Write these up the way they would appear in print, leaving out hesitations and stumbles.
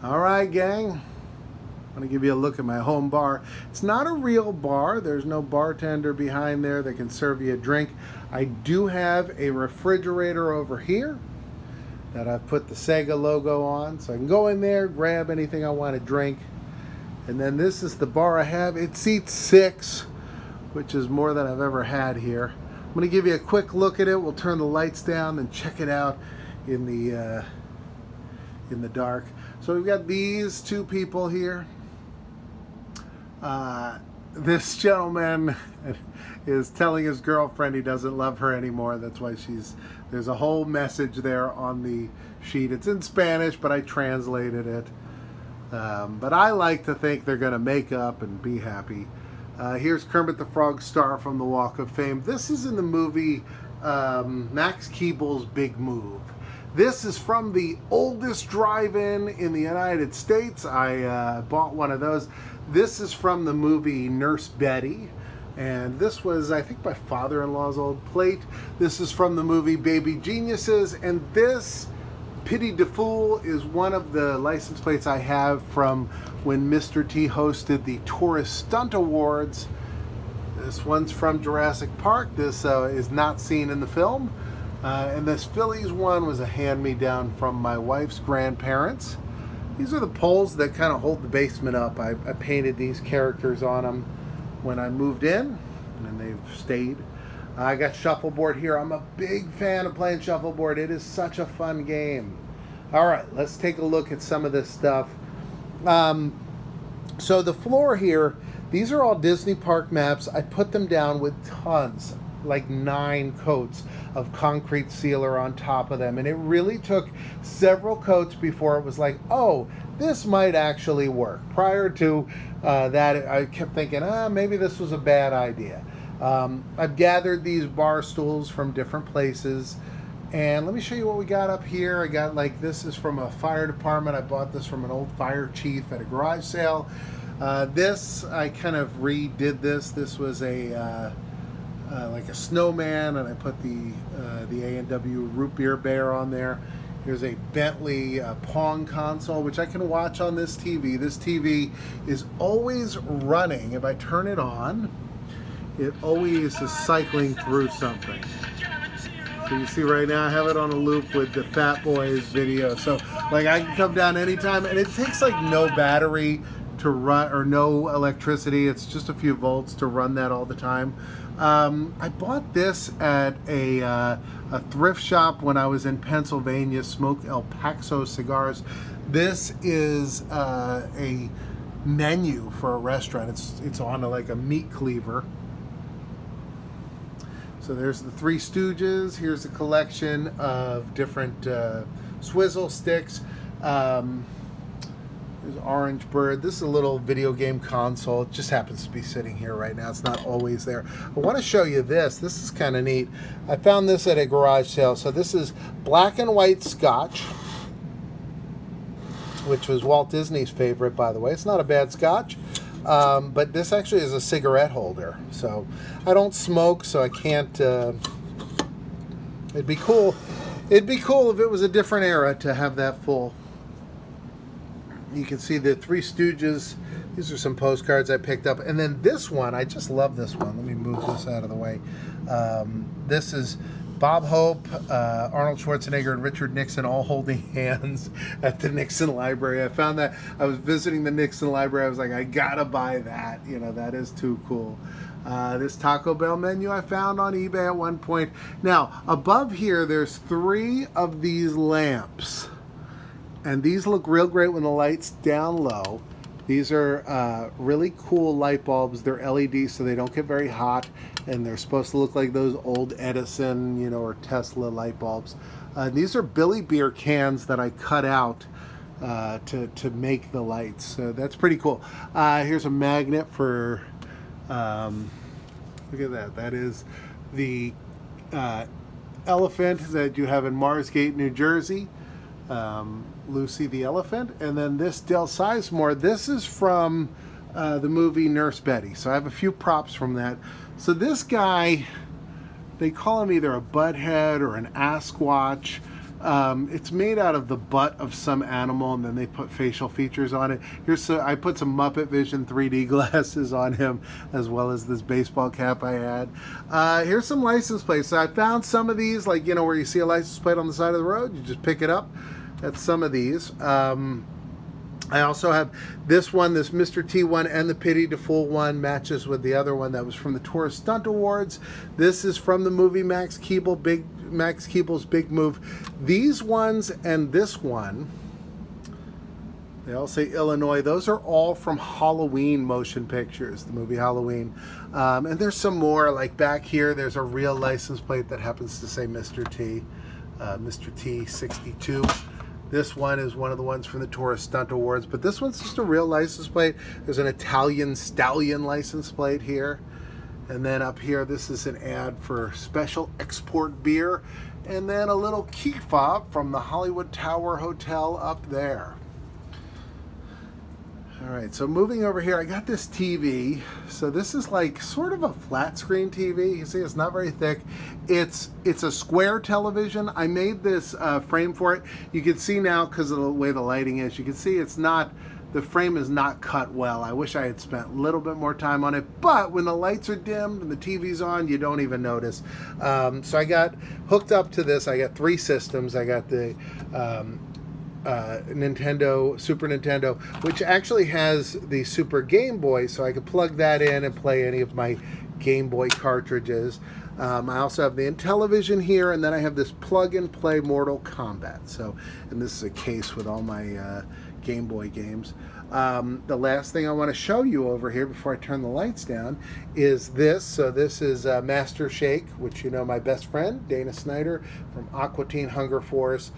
All right, gang. I'm going to give you a look at my home bar. It's not a real bar. There's no bartender behind there that can serve you a drink. I do have a refrigerator over here that I've put the Sega logo on. So I can go in there, grab anything I want to drink. And then this is the bar I have. It seats 6, which is more than I've ever had here. I'm going to give you a quick look at it. We'll turn the lights down and check it out in the dark. So we've got these two people here. This gentleman is telling his girlfriend he doesn't love her anymore. That's why there's a whole message there on the sheet. It's in Spanish, but I translated it. But I like to think they're going to make up and be happy. Here's Kermit the Frog star from the Walk of Fame. This is in the movie Max Keeble's Big Move. This is from the oldest drive-in in the United States. I bought one of those. This is from the movie Nurse Betty. And this was, I think, my father-in-law's old plate. This is from the movie Baby Geniuses. And this, Pity de Fool, is one of the license plates I have from when Mr. T hosted the Tourist Stunt Awards. This one's from Jurassic Park. This is not seen in the film. And this Phillies one was a hand-me-down from my wife's grandparents. These are the poles that kind of hold the basement up. I painted these characters on them when I moved in, and they've stayed. I got Shuffleboard here. I'm a big fan of playing Shuffleboard. It is such a fun game. All right, let's take a look at some of this stuff. So the floor here, these are all Disney park maps. I put them down with tons, like 9 coats of concrete sealer on top of them, and it really took several coats before it was like, oh, this might actually work. Prior to that, I kept thinking, maybe this was a bad idea. I've gathered these bar stools from different places, and let me show you what we got up here. I got, like, this is from a fire department. I bought this from an old fire chief at a garage sale. This, I kind of redid this. This was like a snowman, and I put the A&W root beer bear on there. Here's a Bentley Pong console, which I can watch on this TV. This TV is always running. If I turn it on, it always is cycling through something. So you see right now I have it on a loop with the Fat Boys video. So like I can come down anytime, and it takes like no battery to run, or no electricity. It's just a few volts to run that all the time. I bought this at a thrift shop when I was in Pennsylvania, Smoke El Paso cigars. This is a menu for a restaurant. It's on like a meat cleaver. So there's the Three Stooges. Here's a collection of different swizzle sticks. There's Orange Bird. This is a little video game console. It just happens to be sitting here right now. It's not always there. I want to show you this. This is kind of neat. I found this at a garage sale. So this is black and white Scotch, which was Walt Disney's favorite, by the way. It's not a bad Scotch. But this actually is a cigarette holder. So I don't smoke, so I can't... It'd be cool. It'd be cool if it was a different era to have that full. You can see the Three Stooges. These are some postcards I picked up. And then this one, I just love this one. Let me move this out of the way. This is Bob Hope, Arnold Schwarzenegger, and Richard Nixon all holding hands at the Nixon Library. I found that. I was visiting the Nixon Library. I was like, I gotta buy that. You know, that is too cool. This Taco Bell menu I found on eBay at one point. Now, above here, there's 3 of these lamps. And these look real great when the light's down low. These are really cool light bulbs. They're LED, so they don't get very hot, and they're supposed to look like those old Edison, you know, or Tesla light bulbs. These are Billy Beer cans that I cut out to make the lights. So that's pretty cool. Here's a magnet for, look at that. That is the elephant that you have in Marsgate, New Jersey. Lucy the elephant. And then this Del Sizemore, this is from the movie Nurse Betty. So I have a few props from that. So this guy, they call him either a butthead or an Asquatch. It's made out of the butt of some animal, and then they put facial features on it. I put some Muppet Vision 3D glasses on him, as well as this baseball cap I had. Here's some license plates. So I found some of these, like, you know, where you see a license plate on the side of the road, you just pick it up. That's some of these. I also have this one, this Mr. T one, and the Pity to Fool one matches with the other one that was from the Tourist Stunt Awards. This is from the movie Max Keeble's Big Move. These ones and this one, they all say Illinois. Those are all from Halloween motion pictures, the movie Halloween. And there's some more, like back here, there's a real license plate that happens to say Mr. T, Mr. T 62. This one is one of the ones from the Tourist Stunt Awards, but this one's just a real license plate. There's an Italian Stallion license plate here. And then up here, this is an ad for Special Export Beer. And then a little key fob from the Hollywood Tower Hotel up there. All right, so moving over here, I got this TV. So this is like sort of a flat screen TV. You see, it's not very thick. It's a square television. I made this frame for it. You can see now, because of the way the lighting is, you can see the frame is not cut well. I wish I had spent a little bit more time on it, but when the lights are dimmed and the TV's on, you don't even notice. So I got hooked up to this. I got 3 systems. I got the Super Nintendo, which actually has the Super Game Boy, so I could plug that in and play any of my Game Boy cartridges. I also have the Intellivision here, and then I have this plug-and-play Mortal Kombat. So, and this is a case with all my Game Boy games. The last thing I want to show you over here before I turn the lights down is this. So this is Master Shake, which, you know, my best friend, Dana Snyder from Aqua Teen Hunger Force,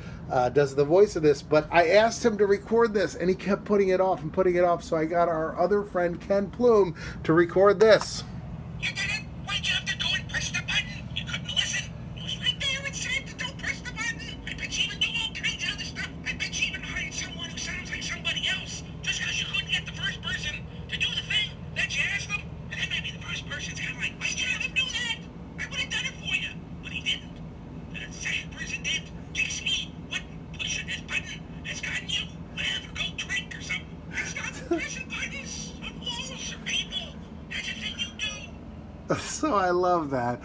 does the voice of this. But I asked him to record this, and he kept putting it off and putting it off. So I got our other friend, Ken Plume, to record this. You did it! Why'd you have to go and press the button? You couldn't listen. It was right there. It said to don't press the button. I bet you even do all kinds of other stuff. I bet you even hired someone who sounds like somebody else. Just because you couldn't get the first person to do the thing that you asked them. And then maybe the first person's kind of like, why'd you have him do that? I would have done it for you. But he didn't. And the second person did. Dixie, what pushing this button has gotten you? Whatever, go drink or something. And stop pressing buttons on walls or people. That's a thing you do. So I love that.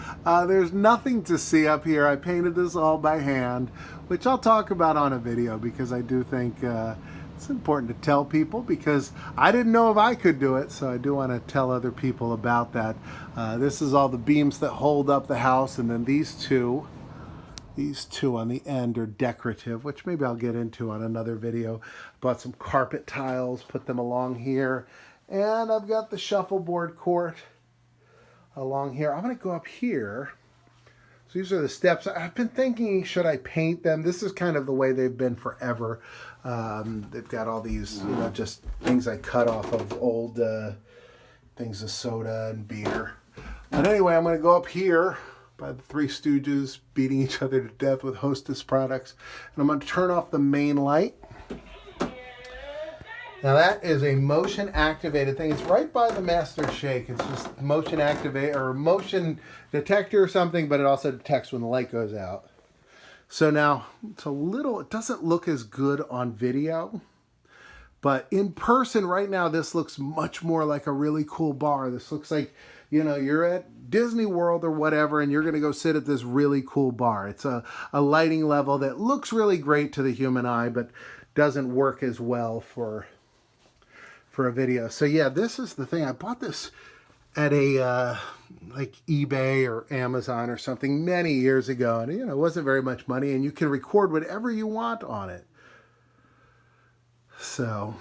There's nothing to see up here. I painted this all by hand, which I'll talk about on a video because I do think it's important to tell people, because I didn't know if I could do it, so I do want to tell other people about that. This is all the beams that hold up the house, and then these two on the end are decorative, which maybe I'll get into on another video. Bought some carpet tiles, put them along here, and I've got the shuffleboard court along here. I'm going to go up here. So these are the steps. I've been thinking, should I paint them? This is kind of the way they've been forever. They've got all these, you know, just things I cut off of old things of soda and beer. But anyway, I'm going to go up here by the Three Stooges beating each other to death with Hostess products. And I'm going to turn off the main light. Now that is a motion activated thing. It's right by the Master Shake. It's just motion activate or motion detector or something, but it also detects when the light goes out. So now it doesn't look as good on video, but in person right now, this looks much more like a really cool bar. This looks like, you know, you're at Disney World or whatever, and you're going to go sit at this really cool bar. It's a lighting level that looks really great to the human eye, but doesn't work as well for a video. So yeah, this is the thing. I bought this at a like eBay or Amazon or something many years ago, and you know, it wasn't very much money, and you can record whatever you want on it. So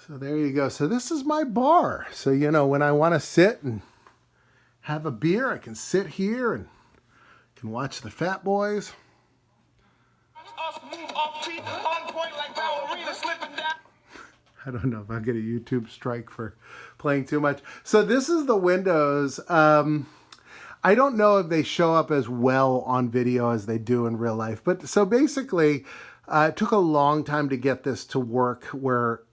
there you go. So this is my bar. So, you know, when I want to sit and have a beer, I can sit here and can watch the Fat Boys. I don't know if I'll get a YouTube strike for playing too much. So this is the windows. I don't know if they show up as well on video as they do in real life. But so basically, it took a long time to get this to work where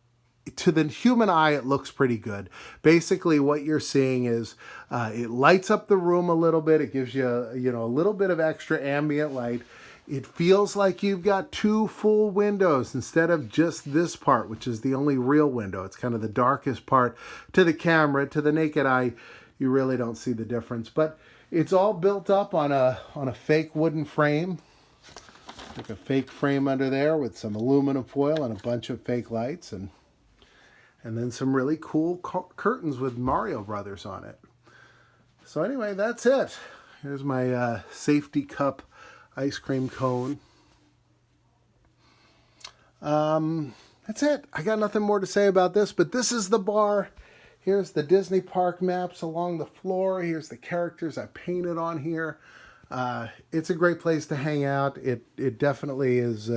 to the human eye, it looks pretty good. Basically, what you're seeing is it lights up the room a little bit. It gives you, you know, a little bit of extra ambient light. It feels like you've got two full windows instead of just this part, which is the only real window. It's kind of the darkest part to the camera. To the naked eye, you really don't see the difference. But it's all built up on a fake wooden frame. Like a fake frame under there with some aluminum foil and a bunch of fake lights. And then some really cool curtains with Mario Brothers on it. So anyway, that's it. Here's my safety cup ice cream cone. That's it. I got nothing more to say about this, but this is the bar. Here's the Disney park maps along the floor. Here's the characters I painted on here. It's a great place to hang out. It definitely is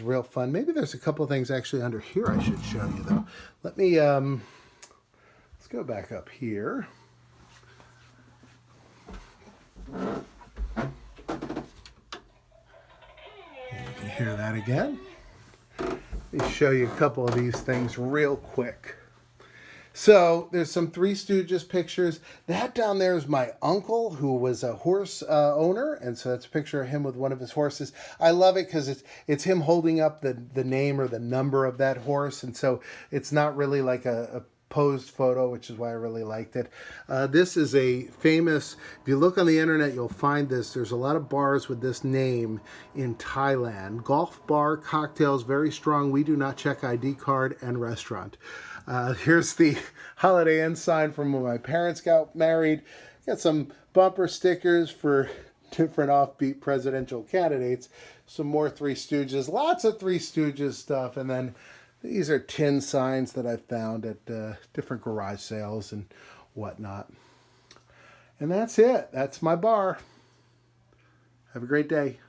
real fun. Maybe there's a couple of things actually under here I should show you though. Let me let's go back up here. You can hear that again. Let me show you a couple of these things real quick. So there's some Three Stooges pictures. That down there is my uncle, who was a horse owner, and so that's a picture of him with one of his horses. I love it because it's him holding up the name or the number of that horse, and so it's not really like a posed photo, which is why I really liked it. This is a famous, if you look on the internet, you'll find this. There's a lot of bars with this name in Thailand. Golf bar, cocktails, very strong, we do not check ID card, and restaurant. Here's the Holiday Inn sign from when my parents got married. Got some bumper stickers for different offbeat presidential candidates. Some more Three Stooges, lots of Three Stooges stuff, and then these are tin signs that I found at different garage sales and whatnot. And that's it. That's my bar. Have a great day.